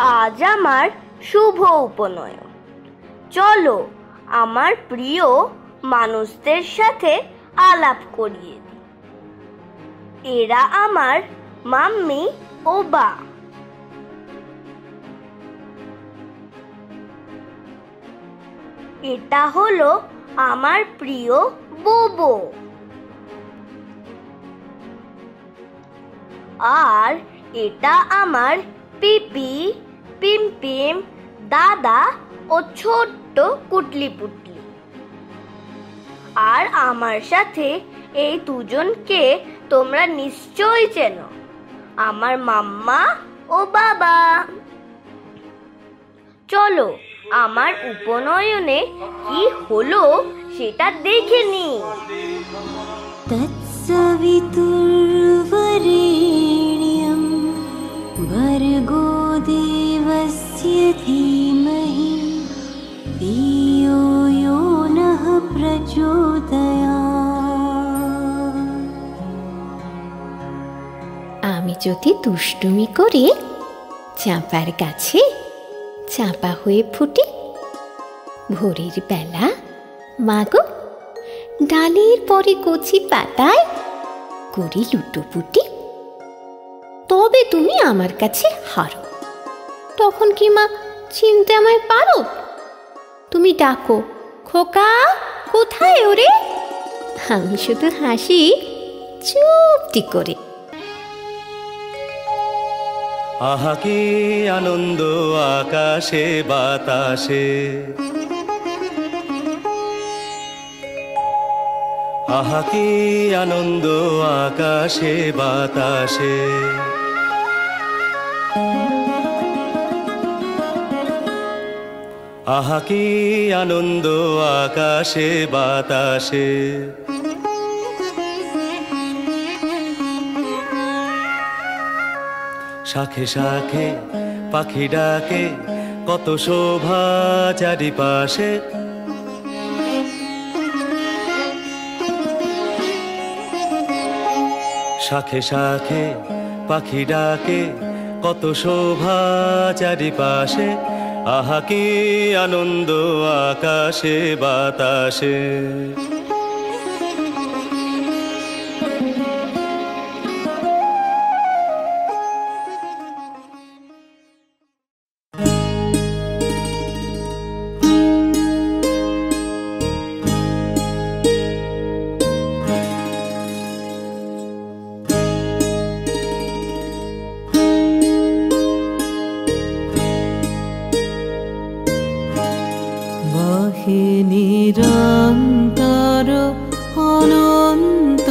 আজ আমার শুভ উপনয়ন। চলো আমার প্রিয় মানুষদের সাথে আলাপ করিয়ে দিই। এরা আমার মাম্মি ও বা। এটা হলো আমার প্রিয় বুবু। আর এটা আমার পিপি, পিমপিম, দাদা ও ছোট্ট কুটলি পুটলি। আর আমার সাথে এই দুজনকে তোমরা নিশ্চয়ই চেনো, আমার মাম্মা ও বাবা। চলো আমার উপনয়নে কি হলো সেটা দেখে নি। তৎসবিতুর্বরেণ্যং ভর্গো দেবস্য ধীমহি ধিয়ো यो नः প্রচোদয়াৎ। আমি যদি দুষ্টুমি করে চাঁপার গাছে চাঁপা হয়ে ফুটি, ভোরের বেলা মাগো ডালের পরে কচি পাতায় করি লুটোপুটি, তবে তুমি আমার কাছে হারো। তখন কি মা চিনতে আমায় পারো? তুমি ডাকো, খোকা কোথায় ওরে? আমি শুধু হাসি চুপটি করে। আহা কি আনন্দ আকাশে বাতাসে, আহা কি আনন্দ আকাশে বাতাসে। আহা কি আনন্দ আকাশে বাতাসে। শাখে শাখে পাখি ডাকে, কত শোভা চারিপাশে। শাখে শাখে পাখি ডাকে, কত শোভা চারিপাশে। আহা কি আনন্দ আকাশে বাতাসে। নিরন্তর অনন্ত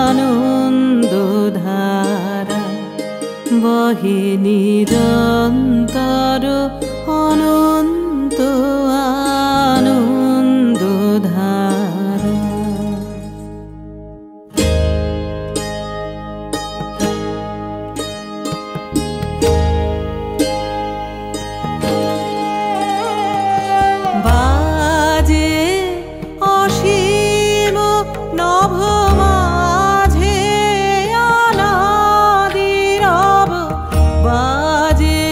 আনন্দ ধারা, বহে নিরন্তর অনন্ত আনন্দ ধারা। বাজে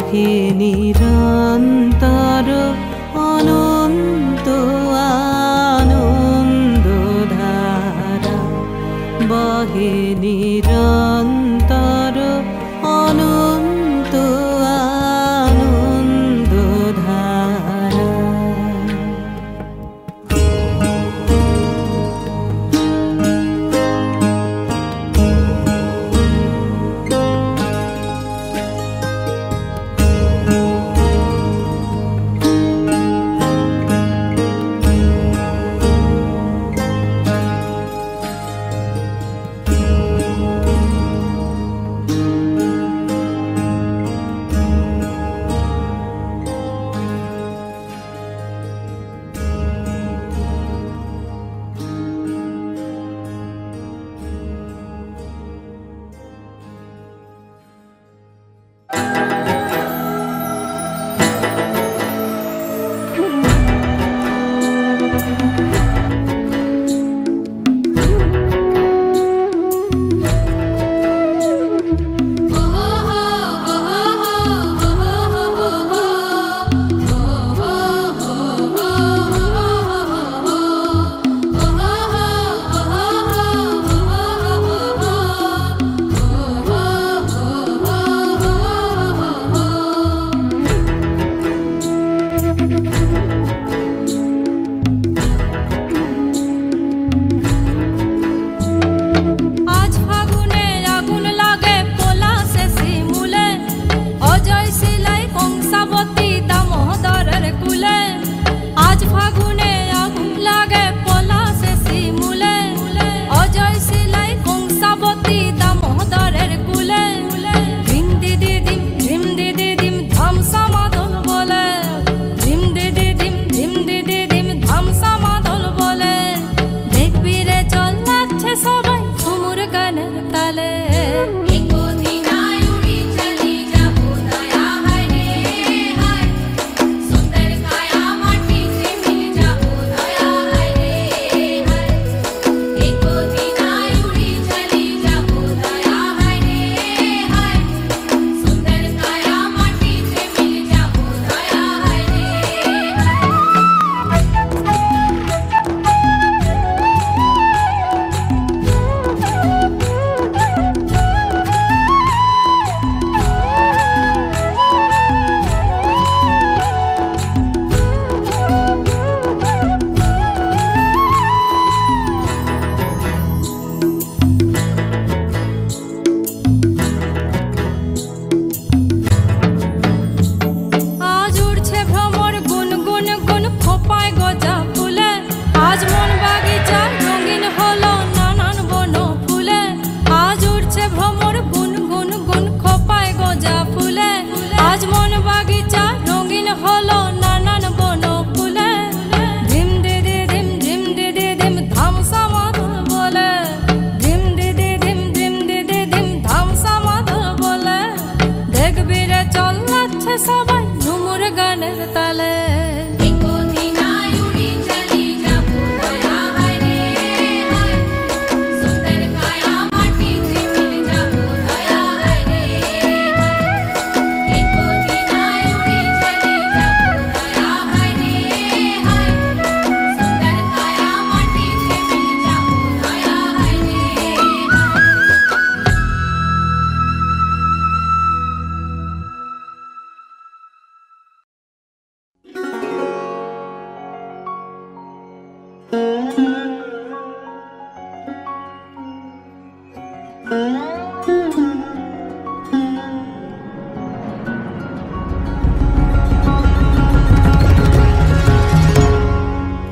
বহে নিরন্তর অনন্ত আনন্দধারা, বহে নিরন্তর অনন্ত আনন্দধারা।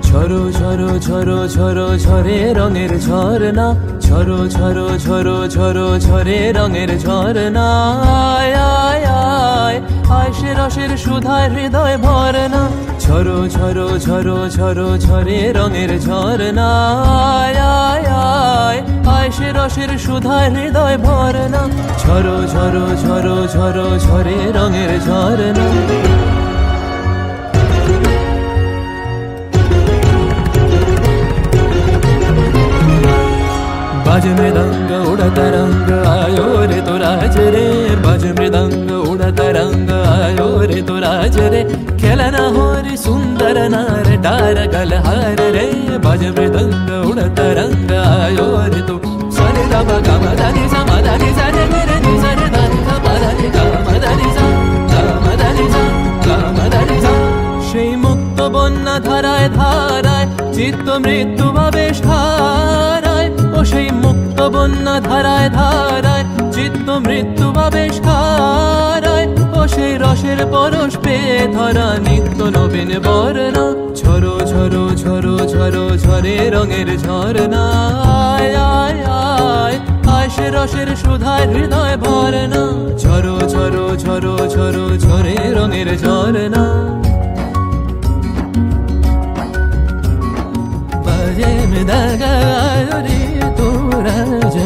ঝরো ঝরো ঝরো ঝরো ঝরে রঙের ঝরনা, ঝরো ঝরো ঝরো ঝরো ঝরে রঙের ঝরনা। আয় আয় আয় আয় সে রসের সুধায় হৃদয় ভরনা, ঝরো ঝরো ঝরো ঝরো ঝরে রঙের ঝরনা। আয় আয় আয় আয় সে রসের সুধায় হৃদয় ভরনা, ঝরো ঝরো ঝরো ঝরো ঝরে রঙের ঝরনা। बाज मृदंग उड़ता रंग आयो रे तो राज रे, बाज मृदंग उड़ता रंग आयो रे खेलना हो रे सुंदर नार डार गलहार रे बाज मृदंग उड़त रंग आयो रे तू सरे दा गा मा दा नि सा मा दा नि सा रे रे नि सा रे दा नि सा मा दा नि गा मा दा नि सा गा मा दा नि सा गा मा दा नि सा সেই মুক্ত বন্যা ধারায় ধারায় চিত্ত মৃত্যু ভাবেশ হারায় ও সেই মুক্ত বন্যা ধারায় ধারায় চিত্ত মৃত্যু ভাবেশ হারায় ও সেই রসের পরশ পেয়ে ধরা নিত্য নবীন বর্ণা ঝরো ঝরো ঝরো ঝরো ঝরে রঙের ঝরনা আয় আয় আয় আয় সে রসের সুধায় হৃদয় ভরনা ঝরো ঝরো ঝরো ঝরো ঝরে রঙের ঝরনা बाजे मृदंग आयो रे तू राज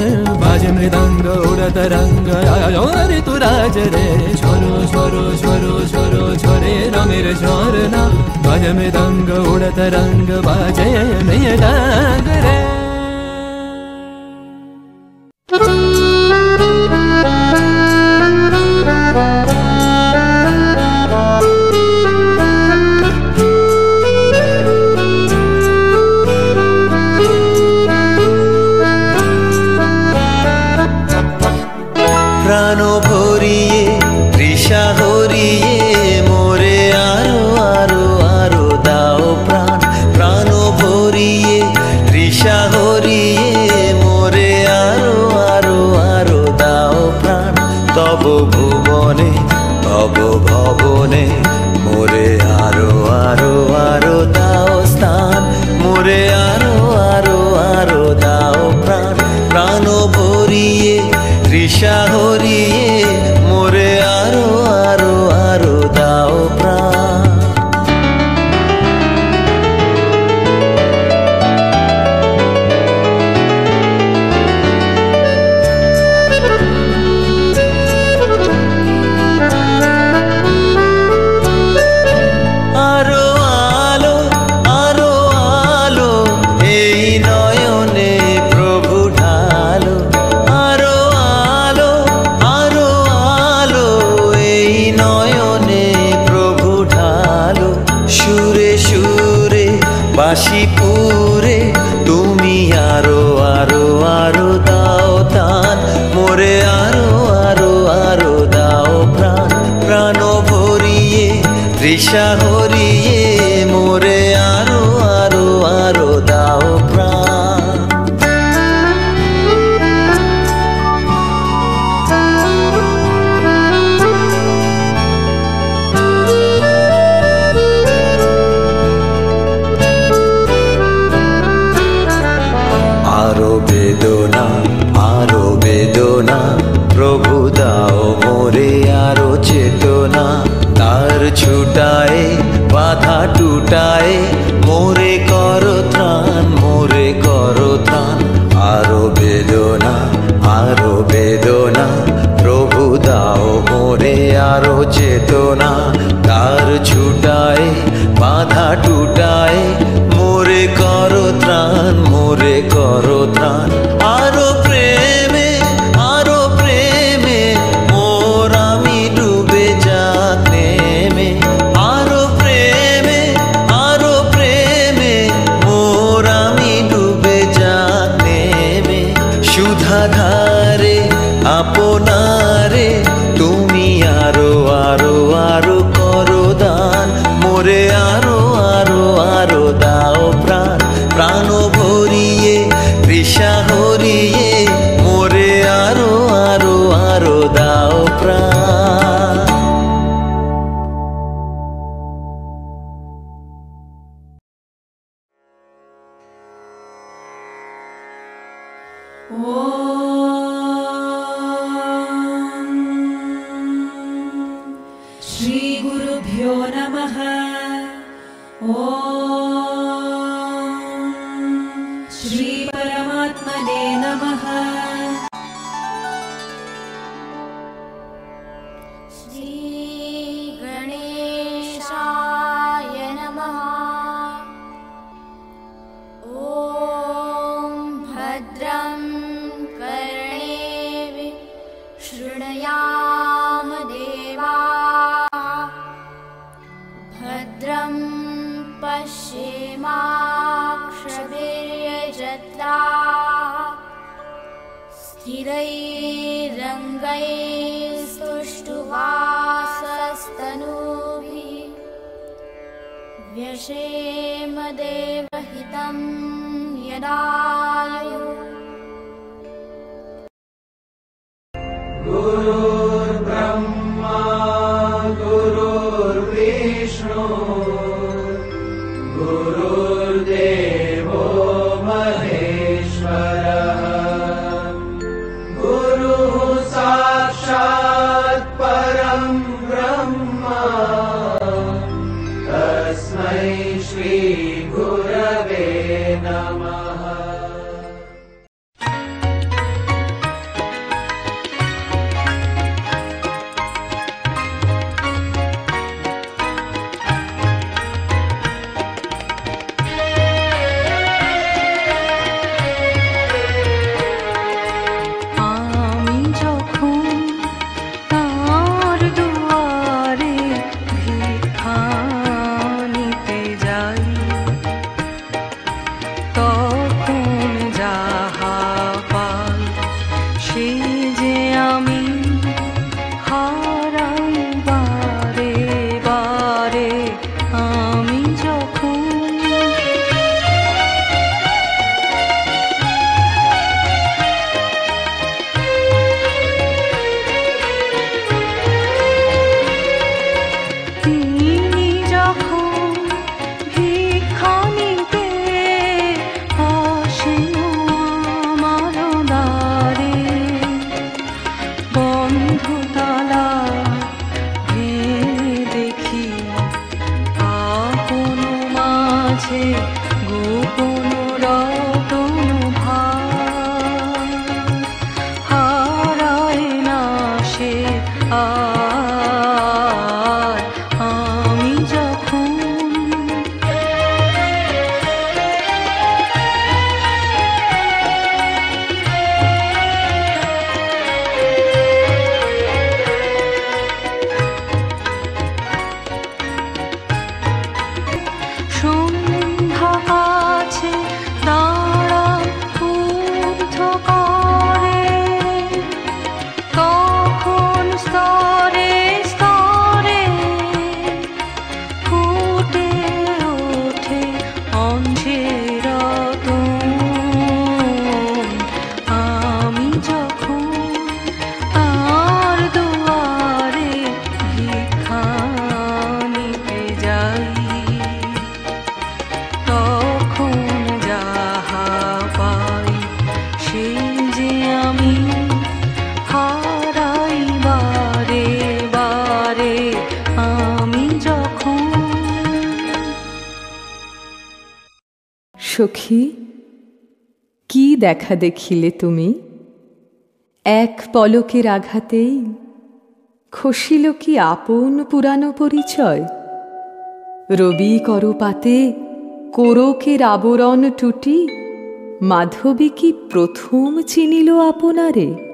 बाजे मृदंग उड़त रंग आयो रे तू राज रे झरो झरो झरो झरो झरे रंगेर झरना बाजे मृदंग उड़त रंग बाजे मृदंग रे প্রাণ ভরিয়ে তৃষা হরিয়ে মোরে আরো আরো আরো দাও প্রাণ প্রাণ ভরিয়ে তৃষা হরিয়ে মোরে আরো আরো আরো দাও প্রাণ তব ভুবনে ভব ভবনে মোরে আরো আরো আরো দাও স্থান মোরে আরো আরো আরো দাও প্রাণ প্রাণ ভরিয়ে তৃষা হরিয়ে মোরে আরো আরো আরো দাও প্রাণ আরো আলো আরো আলো এই নয়নে প্রভু ঢালো আরো আলো আরো আলো এই নয়নে প্রভু ঢালো সুরে সুরে বাঁশি পুরে তুমি আরো আরো আরো দাও তান মোরে আরো আরো আরো দাও প্রাণ প্রাণ ভরিয়ে তৃষা হরিয়ে মোরে আরো আরো আরো দাও প্রাণ আরো বেদনা প্রভু দাও মোরে আরো চেতনা তার ছুটায় বাধা টুটায় মোরে করো ত্রাণ আরো বেদনা প্রভু দাও মোরে আরো চেতনা তার ছুটায় বাধা টুটায় মোরে করো ত্রাণ আরো প্রেমে মোর আমি ডুবে যাক নেমে আরো প্রেমে মোর আমি ডুবে যাক নেমে সুধাধারে আপনারে তুমি আরো আরো আরো করো দান মোরে আরো আরো আরো দাও প্রাণ প্রাণ ভরিয়ে তৃষা হরিয়ে মোরে আরো আরো আরো দাও প্রাণ श्री गुरुभ्यो नमः। श्री परमात्मने नमः। श्री गणेशाय नमः। ॐ भद्रं कर्णेभिः शृणुयाम देवाः। क्षेमाक्षवीर्यजत्रा स्थिरैरङ्गैस्तुष्टुवासस्तनूभिः व्यशेम देवहितं यदायुः। गुरुर्ब्रह्मा गुरुर्विष्णु गुरुर्देवो महेश्वरः गुरुः साक्षात् परं ब्रह्म तस्मै श्री गुरवे नमः। সখী, কি দেখা দেখিলে তুমি? এক পলকের আঘাতেই খসিল কি আপন পুরানো পরিচয়? রবি করপাতে কোরকের আবরণ টুটি মাধবী কি প্রথম চিনিল আপনারে?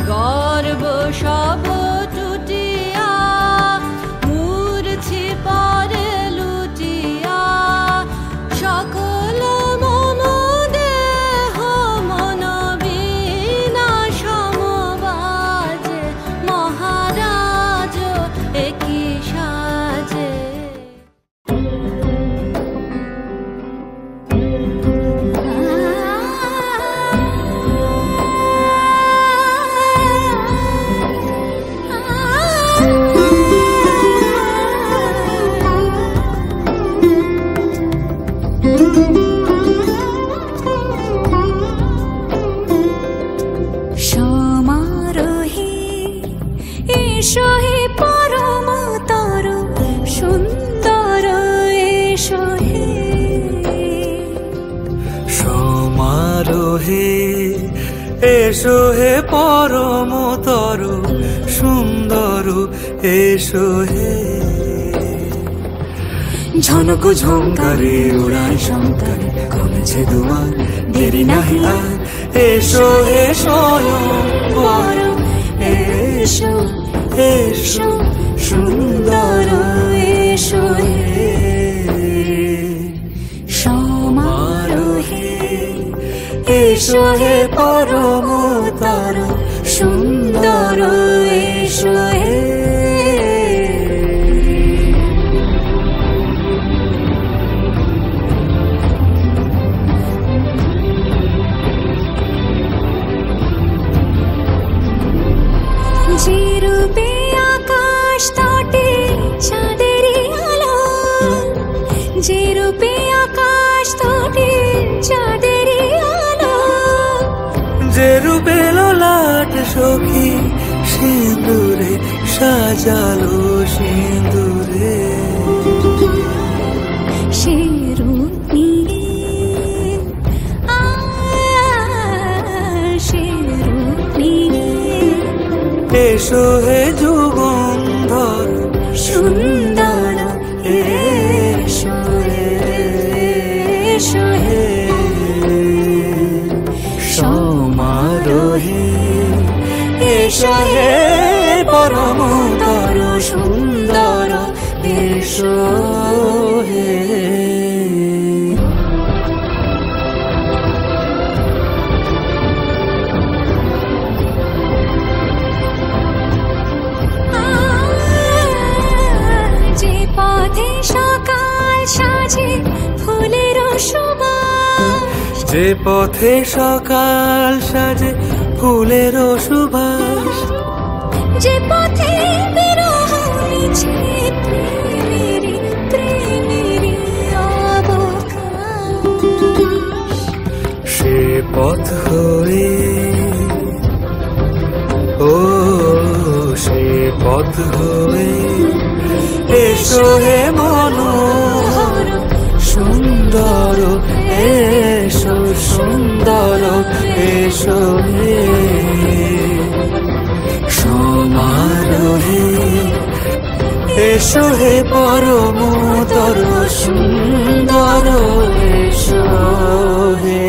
গর্ব এসো হে পরমতর সুন্দর এসো হে সমারোহে এসো হে পরমতর সুন্দর এসো হে ঝনক ঝঙ্কারে উড়ায় শঙ্কারে খুলেছে দুয়ার দেরি নাহি আর এসো হে স্বয়ংবর এসো এসো সুন্দর এসো হে সমারোহে এসো হে পরমতর সুন্দর এসো হে যে রূপে আকাশ তটে চাঁদেরই আলো যে রূপে আকাশ তটে চাঁদেরই আলো যে রূপে ললাট সখী সিঁদুরে সাজালো সিঁদুরে সে রূপ নিয়ে সে রূপ নিয়ে এসো হে যুগন্ধর সুন্দর এসো এসো হে সমারোহে এসো হে পরমতর সুন্দর এসো হে যে পথে সকাল সাজে ফুলের সুবাস যে পথে সকাল সাজে ফুলের সুবাস যে পথে বিরহ মিছে প্রেমেরই প্রেমেরই অবকাশ সে পথ হয়ে ও সে পথ হয়ে এসো হে মনোহর সুন্দর এসো সুন্দর এসো হে সমারোহে এসো হে পরমতর সুন্দর এসো হে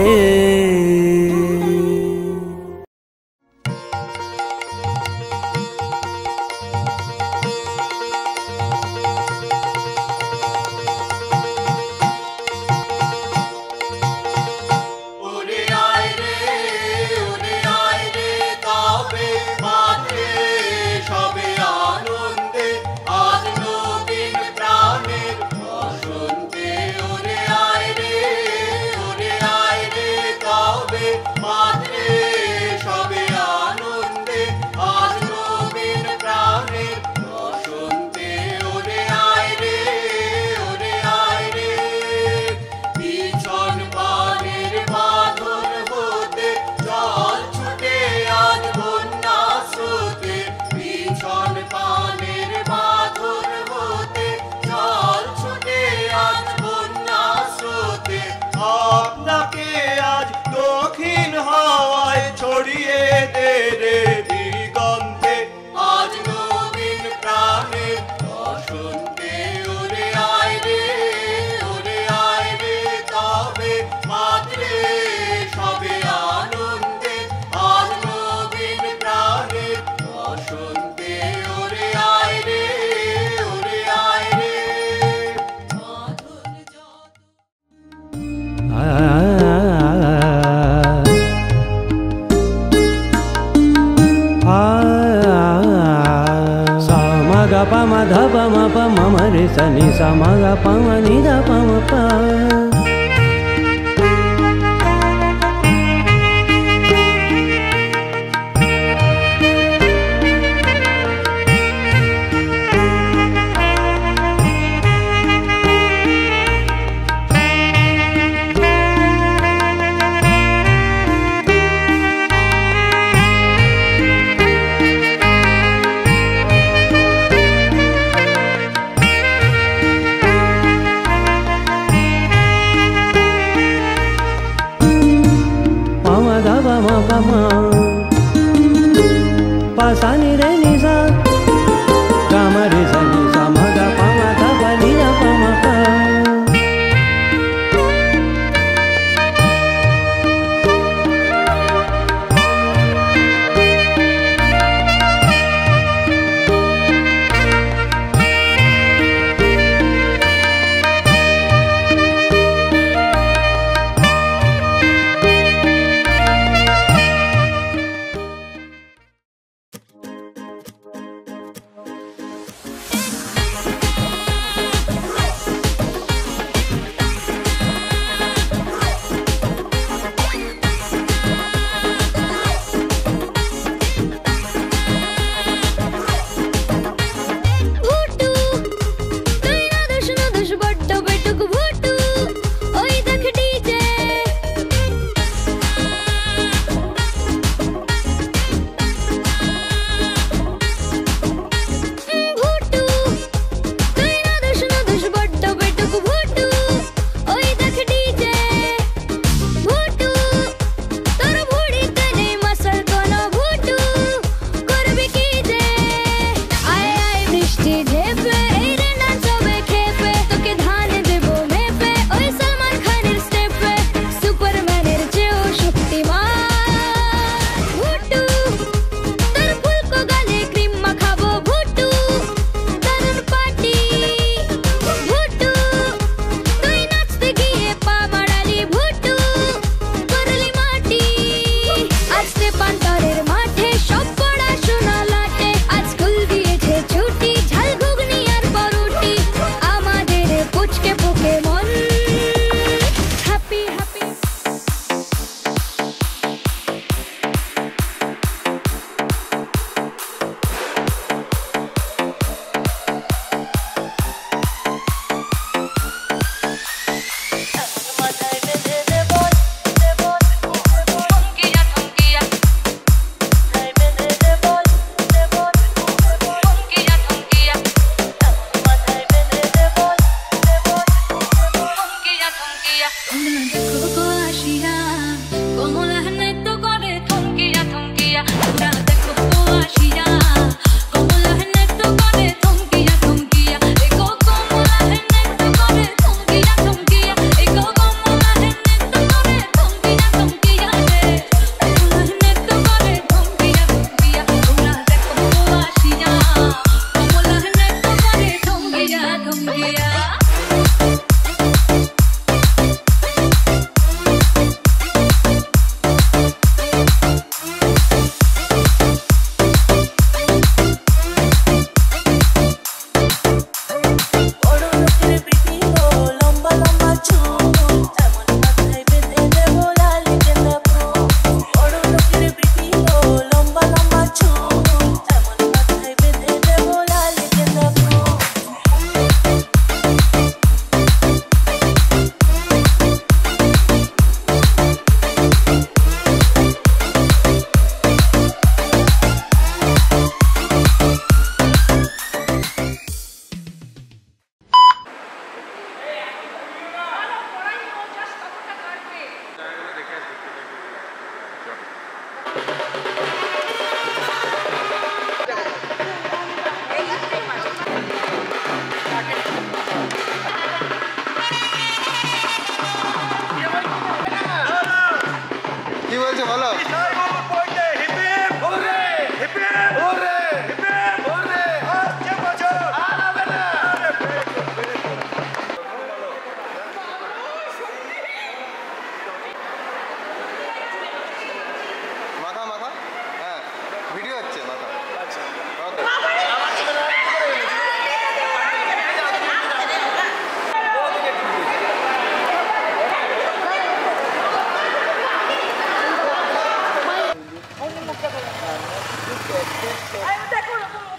Sani samaga pama nida pama pa. re ni sa ga ma re sa ni sa ma ga pa ma da pa ni da pa ma pa.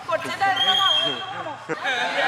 করছে